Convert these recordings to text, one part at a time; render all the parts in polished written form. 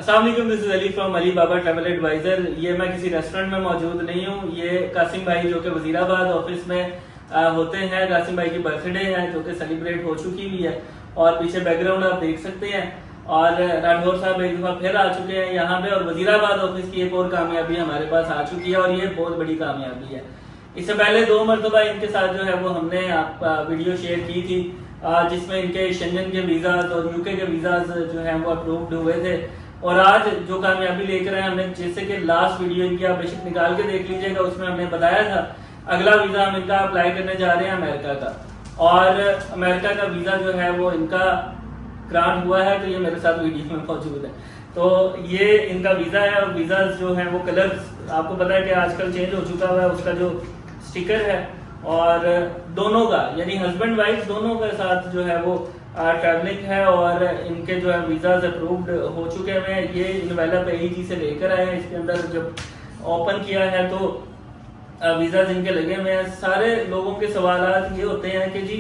अस्सलाम वालेकुम, this is Ali from Ali Baba travel advisor. ये मैं किसी रेस्टोरेंट में मौजूद नहीं हूँ। ये कासिम भाई जो कि वजीराबाद ऑफिस में होते हैं, कासिम भाई की बर्थडे है जो कि सेलिब्रेट हो चुकी हुई है और पीछे बैकग्राउंड आप देख सकते हैं। और राठौर साहब एक दफा फिर आ चुके हैं यहाँ पे और वजीराबाद ऑफिस की एक और कामयाबी हमारे पास आ चुकी है और ये बहुत बड़ी कामयाबी है। इससे पहले 2 मरतबा इनके साथ जो है वो हमने वीडियो शेयर की थी जिसमें इनके शेंजन के वीज़ाज और यूके के वीज़ाज जो हैं वो अप्रूव्ड हुए थे। और आज जो कामयाबी लेकर आए हमने, जैसे कि लास्ट वीडियो इनकी आप बेशक निकाल के देख लीजिएगा, उसमें हमने बताया था अगला वीज़ा हम इनका अप्लाई करने जा रहे हैं अमेरिका का। और अमेरिका का वीज़ा जो है वो इनका ग्रांट हुआ है, तो ये मेरे साथ वीडियो में मौजूद है। तो ये इनका वीज़ा है और वीज़ा जो है वो कलर आपको पता है कि आजकल चेंज हो चुका हुआ है, उसका जो स्टिकर है और दोनों का यानी हस्बैंड वाइफ दोनों के साथ जो है वो ट्रैवलिंग है और इनके जो है वीज़ाज अप्रूव्ड हो चुके हैं। ये इनवेला पेईजी से लेकर आए हैं। इसके अंदर जब ओपन किया है तो वीज़ाज इनके लगे हुए हैं। सारे लोगों के सवालात ये होते हैं कि जी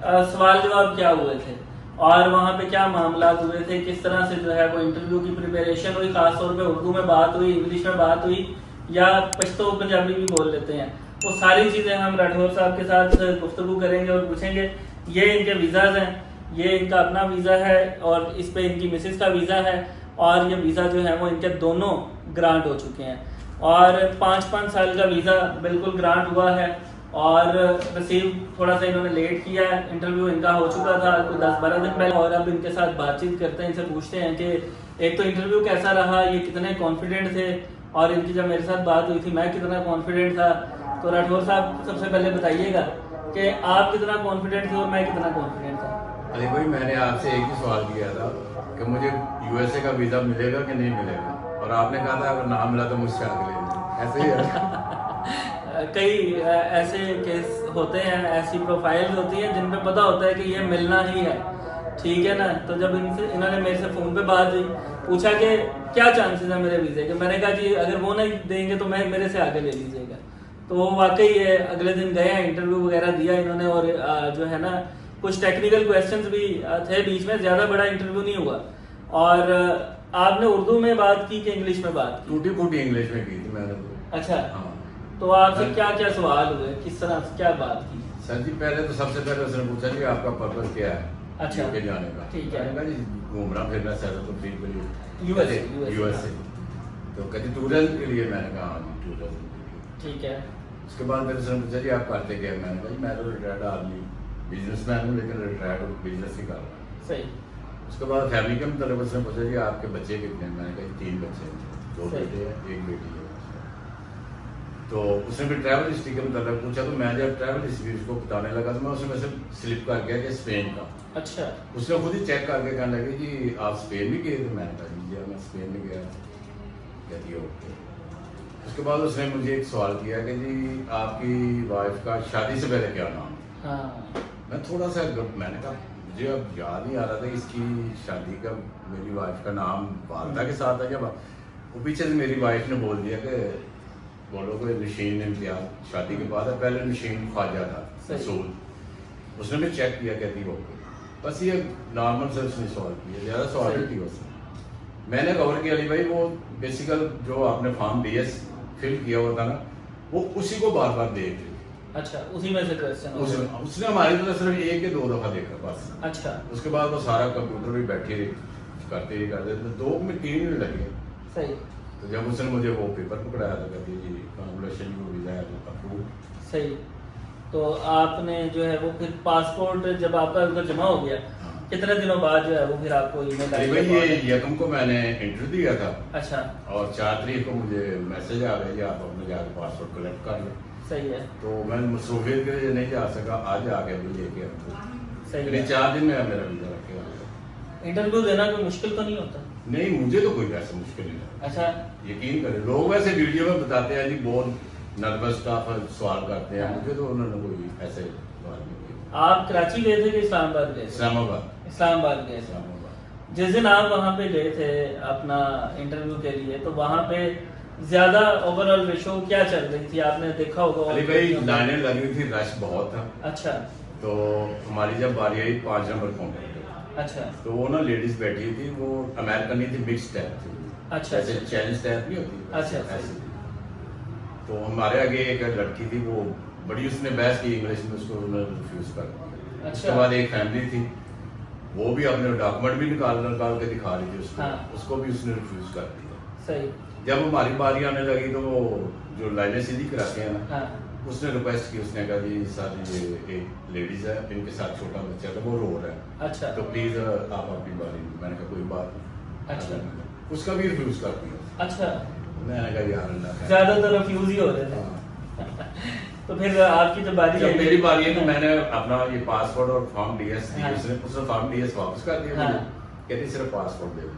सवाल जवाब क्या हुए थे और वहाँ पे क्या मामला हुए थे, किस तरह से जो है वो इंटरव्यू की प्रिपरेशन हुई, खासतौर पे उर्दू में बात हुई, इंग्लिश में बात हुई या पश्तो पंजाबी भी बोल लेते हैं। वो सारी चीज़ें हम राठौर साहब के साथ गुफ्तगू करेंगे और पूछेंगे। ये इनके वीज़ाज हैं, ये इनका अपना वीज़ा है और इस पे इनकी मिसेस का वीज़ा है और ये वीज़ा जो है वो इनके दोनों ग्रांट हो चुके हैं और 5-5 साल का वीज़ा बिल्कुल ग्रांट हुआ है। और रिसीव थोड़ा सा इन्होंने लेट किया है, इंटरव्यू इनका हो चुका था 10-12 दिन पहले। और अब इनके साथ बातचीत करते हैं, इनसे पूछते हैं कि एक तो इंटरव्यू कैसा रहा, ये कितने कॉन्फिडेंट थे और इनकी जब मेरे साथ बात हुई थी मैं कितना कॉन्फिडेंट था। तो राठौर साहब सबसे पहले बताइएगा कि आप कितना कॉन्फिडेंट थे और मैं कितना कॉन्फिडेंट था। अली भाई, मैंने आपसे एक ही सवाल किया था कि मुझे यूएसए का वीज़ा मिलेगा कि नहीं मिलेगा, और आपने कहा था अगर ना मिला तो मुझसे आगे ले लें। ऐसे ही है। कई ऐसे केस होते हैं, ऐसी प्रोफाइल होती है जिन पे पता होता है कि ये मिलना ही है, ठीक है ना। तो जब इन्होंने मेरे से फ़ोन पे बात हुई, पूछा कि क्या चांसेस है मेरे वीज़े के, मैंने कहा जी अगर वो नहीं देंगे तो मैं मेरे से आगे ले लीजिएगा। तो वो वाकई है, अगले दिन गए हैं, इंटरव्यू वगैरह दिया इन्होंने और जो है ना कुछ टेक्निकल क्वेश्चंस भी थे बीच में, ज़्यादा बड़ा इंटरव्यू नहीं हुआ। और आपने उर्दू में बात की कि इंग्लिश में बात की? टूटी फूटी इंग्लिश में की थी मैंने तो। अच्छा हाँ। तो आपसे क्या क्या सवाल हुए, किस तरह से क्या बात की? सर जी, पहले तो सबसे पहले उसने पूछा जी आपका पर्पस क्या है अच्छा यूके जाने का। ठीक है। मैंने कहा जी घूमना फिरना सर तो फ्री के लिए यूएसए। तो कहती टूरिज्म के लिए। मैंने कहा हाँ जी टूरिज्म के लिए। ठीक है। उसके बाद मेरे से पूछा जी आप करते क्या? मैंने कहा जी मैं तो रिटायर्ड आदमी बिजनेसमैन हूँ, लेकिन रिटायर्ड बिजनेस ही कर रहा हूँ। सही। उसके बाद फैमिली के मतलब उसने पूछा जी आपके बच्चे कितने हैं? मैंने कहा 3 बच्चे हैं, 2 बेटे हैं 1 बेटी है। तो उसने भी ट्रैवल हिस्ट्री के मतलब पूछा, तो मैं जब ट्रैवल हिस्ट्री उसको बताने लगा तो मैं उसमें से स्लिप कर गया कि स्पेन का। अच्छा। उसने खुद ही चेक करके कहने लगे जी आप स्पेन भी गए थे? मैंने कहा जी मैं स्पेन में गया। कहती ओके। उसके बाद उसने मुझे एक सवाल किया कि जी आपकी वाइफ का शादी से पहले क्या नाम? हाँ। मैं थोड़ा सा मैंने कहा मुझे अब याद नहीं आ रहा था इसकी शादी का मेरी वाइफ का नाम वालदा के साथ था या वो पीछे से मेरी वाइफ ने बोल दिया कि बोलो कोई नशीन इम्तियाज शादी के बाद है, पहले नशीन ख्वाजा था मसूद। उसने भी चेक किया, कहती ओके। बस ये नॉर्मल से उसने सवाल किया, ज़्यादा सवाल नहीं किया उसने। मैंने कवर किया अली भाई वो बेसिकल जो आपने फॉर्म DS फिल किया हुआ था ना, वो उसी को बार बार देख ली। अच्छा, उसी में से क्वेश्चन उसने हमारी तरफ सिर्फ 1 या 2 दफा देखा बस। अच्छा। उसके बाद वो सारा कंप्यूटर भी बैठी रही करते ही करते 2 में 3 मिनट लगे। सही। तो जब उसने मुझे वो पेपर पकड़ाया तो कहती जी कांग्रेचुलेशन यू वीज़ा है अप्रूव। सही। तो आपने जो है वो फिर पासपोर्ट जब आपका उधर जमा हो गया, कितने दिनों बाद जो है वो फिर आपको ईमेल आई? भाई ये यकम को मैंने इंटरव्यू दिया था। अच्छा। और 4 तारीख को मुझे मैसेज आ गया कि आप अपने जाकर पासपोर्ट कलेक्ट कर लें। सही है। तो मैं मसरूफियत के लिए नहीं जा सका, आज आके अभी लेके सही है। 4 दिन में मेरा वीज़ा रख के। इंटरव्यू देना कोई मुश्किल तो नहीं होता? नहीं, मुझे तो कोई ऐसा मुश्किल नहीं है। अच्छा। यकीन करें, लोग वैसे वीडियो में बताते हैं जी बहुत नर्वस स्टाफ सवाल करते हैं, मुझे तो उन्होंने कोई ऐसे सवाल नहीं किया। आप कराची गए थे कि इस्लामाबाद गए? इस्लामाबाद। इस्लामाबाद गए थे। जिस दिन आप वहाँ पे गए थे अपना इंटरव्यू के लिए, तो वहाँ पे ज्यादा ओवरऑल रेशो क्या चल रही थी? आपने देखा होगा अली भाई लाइनें लगी हुई थी, रश बहुत था। अच्छा। तो हमारी जब बारी आई 5 नंबर काउंटर पे, अच्छा तो वो ना लेडीज बैठी थी, वो अमेरिकन नहीं थी, मिक्स टाइप थी, अच्छा जैसे चाइनीज टाइप नहीं होती, अच्छा, ऐसे अच्छा। थी। तो हमारे आगे एक लड़की थी, वो बड़ी उसने बहस की इंग्लिश में, उसको उन्होंने रिफ्यूज कर दिया। अच्छा। उसके बाद एक फैमिली थी, वो भी अपने डॉक्यूमेंट भी निकाल के दिखा रही थी उसको, हाँ। उसको भी उसने रिफ्यूज कर दिया। सही। जब हमारी बारी आने लगी तो वो जो लाइनें सीधी कराते हैं ना, हाँ उसने रिक्वेस्ट की, उसने कहा जी सर ये एक लेडीज है, इनके साथ छोटा बच्चा था, वो रो रहा है, अच्छा तो प्लीज आप अपनी बारी। मैंने कहा कोई बात नहीं। अच्छा। उसका भी रिफ्यूज कर दिया। अच्छा, मैंने कहा यार अल्लाह खैर। ज्यादातर रिफ्यूज ही हो रहे थे। हाँ। तो फिर आपकी जब बारी जब आई- मेरी बारी है तो मैंने अपना ये पासपोर्ट और फॉर्म डीएस हाँ। उसने फॉर्म डीएस वापस कर दिया हाँ। मुझे, कहती सिर्फ पासपोर्ट दे दो।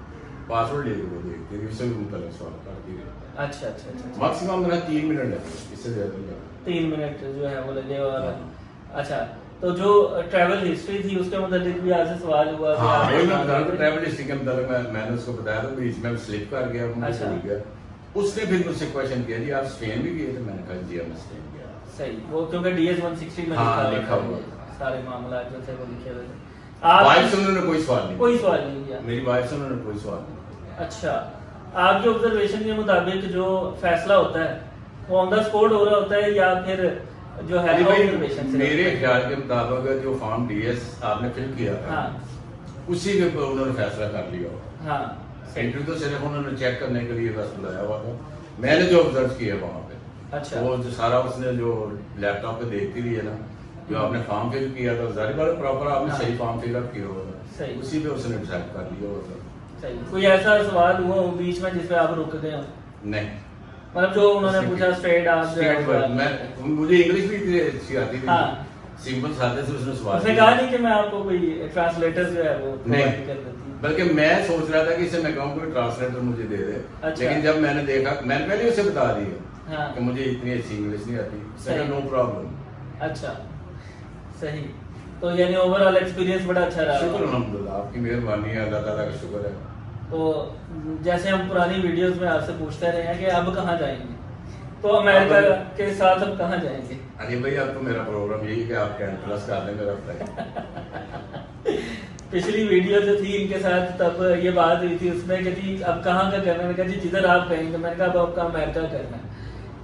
पासपोर्ट ले वो देखती है, उससे भी मुतल्लिक़ सवाल करती रहती है। अच्छा अच्छा अच्छा। मैक्सिमम मेरा 3 मिनट लगे, इससे ज्यादा नहीं लगा। 3 मिनट जो है वो लगे। और हाँ। अच्छा, तो जो ट्रैवल हिस्ट्री थी उसके मतलब भी आपसे सवाल हुआ कि हाँ आप- वही मैं बता रहा हूँ, ट्रैवल हिस्ट्री के मतलब मैंने उसको बताया था, बीच में स्लिप कर गया, मुझे अच्छा। भूल गया। उसने फिर मुझसे क्वेश्चन किया जी आप स्पेन भी गए थे? मैंने कहा जी मैं स्पेन गया। सही, वो क्योंकि DS 160 में हाँ, लिखा लिखा हुआ हुआ था, था। सारे मामला जो थे वो लिखे हुए थे। वाइफ से आप उन्होंने कोई सवाल नहीं कोई सवाल नहीं किया। मेरी वाइफ से उन्होंने कोई सवाल नहीं किया। अच्छा, आपके ऑब्जर्वेशन के मुताबिक जो फैसला होता है वो ऑन द स्पॉट हो रहा होता है या फिर जो है अरे भाई, ऑब्जर्वेशन से? मेरे ख्याल के मुताबिक जो फॉर्म डीएस आपने फिल किया था, हाँ उसी के ऊपर उन्होंने फैसला कर लिया होगा। हाँ इंटरव्यू तो सिर्फ उन्होंने चेक करने के लिए बस बुलाया हुआ था। मैंने जो ऑब्जर्व किया वहाँ पे, अच्छा। वो जो सारा उसने जो लैपटॉप पे देखती रही है ना, जो आपने फॉर्म फिल किया था, जाहिर बात है प्रॉपर आपने हाँ। सही फॉर्म फिल अप किया होगा, सही। उसी पे उसने डिसाइड कर लिया होगा। सही। कोई ऐसा सवाल हुआ हो बीच में जिसपे आप रुक गए हो? नहीं, मतलब जो उन्होंने पूछा स्ट्रेट आप जो है Straight वो- forward। मैं मुझे इंग्लिश भी इतनी अच्छी आती थी, हाँ। सिंपल सादे से उसने सवाल उसने किया। कहा नहीं कि मैं आपको कोई ट्रांसलेटर जो है वो नहीं। provide कर देती हूँ। बल्कि मैं सोच रहा था कि इसे मैं कहूँ कोई ट्रांसलेटर मुझे दे दे, अच्छा। लेकिन जब मैंने देखा, मैंने पहले उसे बता दिया हाँ। कि मुझे इतनी अच्छी इंग्लिश नहीं आती, सही। No problem. अच्छा, सही। तो यानी ओवरऑल एक्सपीरियंस बड़ा अच्छा रहा। शुक्र अल्हम्दुलिल्लाह, आपकी मेहरबानी है, अल्लाह ताला का शुक्र है। तो जैसे हम पुरानी वीडियोस में आपसे पूछते रहे हैं कि अब कहाँ जाएंगे, तो अमेरिका के साथ अब कहाँ जाएंगे? अरे भाई अब तो मेरा प्रोग्राम यही है कि आप कैंट प्लस कर लें मेरा फ्लाइट। पिछली वीडियो जो थी इनके साथ तब ये बात हुई थी, उसमें कि जी अब कहाँ का करना है? मैंने कहा जी जिधर आप कहेंगे। मैंने कहा अब आपका अमेरिका करना है।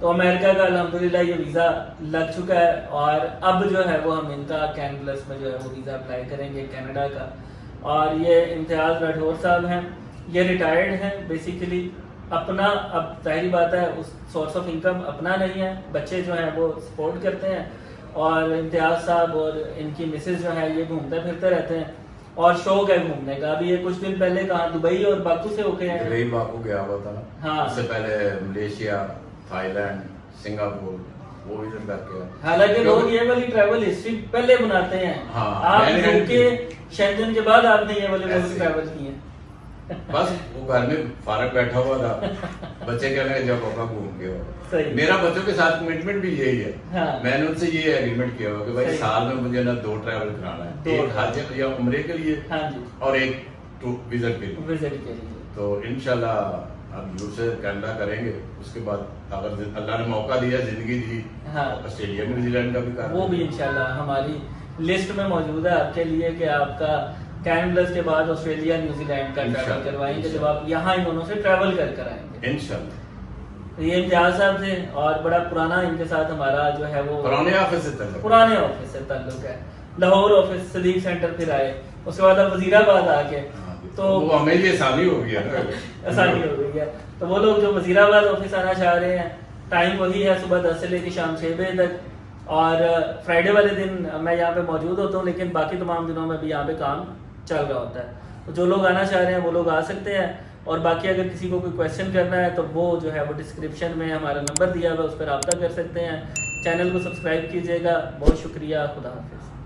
तो अमेरिका का अल्हम्दुलिल्लाह ये वीज़ा लग चुका है और अब जो है वो हम इनका कैन प्लस में जो है वो वीज़ा अप्लाई करेंगे कनाडा का। और ये इम्तियाज़ राठौर साहब हैं, ये रिटायर्ड हैं बेसिकली। अपना अब जाहिर बात है उस सोर्स ऑफ इनकम अपना नहीं है, बच्चे जो हैं वो सपोर्ट करते हैं और इम्तियाज़ साहब और इनकी मिसेज जो है ये घूमते फिरते रहते हैं और शौक है घूमने का। अभी ये कुछ दिन पहले कहाँ दुबई और बाकू से होके आए हैं। दुबई बाकू गया हुआ था ना, हाँ। उससे पहले मलेशिया, थाईलैंड, सिंगापुर, वो इधर तक गया। हालांकि लोग ये वाली ट्रैवल हिस्ट्री पहले बनाते हैं। हाँ, आप मैंने- यूके शेंजन के बाद आपने ये वाले ऐसे। ट्रैवल किए। बस वो घर में फारग बैठा हुआ था, बच्चे कह रहे हैं जब पापा घूम के हो। सही। मेरा बच्चों के साथ कमिटमेंट भी यही है। हाँ। मैंने उनसे ये एग्रीमेंट किया हुआ कि भाई सही। साल में मुझे ना 2 ट्रैवल कराना है, दो एक हज या उम्रे के लिए हाँ जी, और एक टू विजिट के लिए। विजिट के लिए। तो इंशाल्लाह अब यूरोप से कनाडा करेंगे, उसके बाद अगर अल्लाह ने मौका दिया, जिंदगी दी, हाँ। ऑस्ट्रेलिया न्यूजीलैंड का भी कर वो भी इंशाल्लाह हमारी लिस्ट में मौजूद है आपके लिए कि आपका कैन प्लस के बाद ऑस्ट्रेलिया न्यूजीलैंड का ट्रैवल इंशाल्लाह, करवाएंगे जब आप यहाँ इन दोनों से ट्रैवल कर आएंगे। इंशाल्लाह। तो ये इम्तियाज साहब थे और बड़ा पुराना इनके साथ हमारा जो है वो पुराने ऑफिस से तक पुराने ऑफिस से ताल्लुक है। लाहौर ऑफिस सदीक सेंटर फिर आए, उसके बाद अब वजीराबाद आ गए। तो वो हमें ये आसानी हो गई है ना। आसानी हो गई है। तो वो लोग जो वजीराबाद ऑफिस आना चाह रहे हैं, टाइम वही है सुबह 10 से लेकर शाम 6 बजे तक। और फ्राइडे वाले दिन मैं यहाँ पे मौजूद होता हूँ, लेकिन बाकी तमाम दिनों में भी यहाँ पे काम चल रहा होता है। तो जो लोग आना चाह रहे हैं वो लोग आ सकते हैं। और बाकी अगर किसी को कोई क्वेश्चन करना है तो वो जो है वो डिस्क्रिप्शन में हमारा नंबर दिया हुआ है, उस पर रब्ता कर सकते हैं। चैनल को सब्सक्राइब कीजिएगा। बहुत शुक्रिया, खुदा हाफिज़।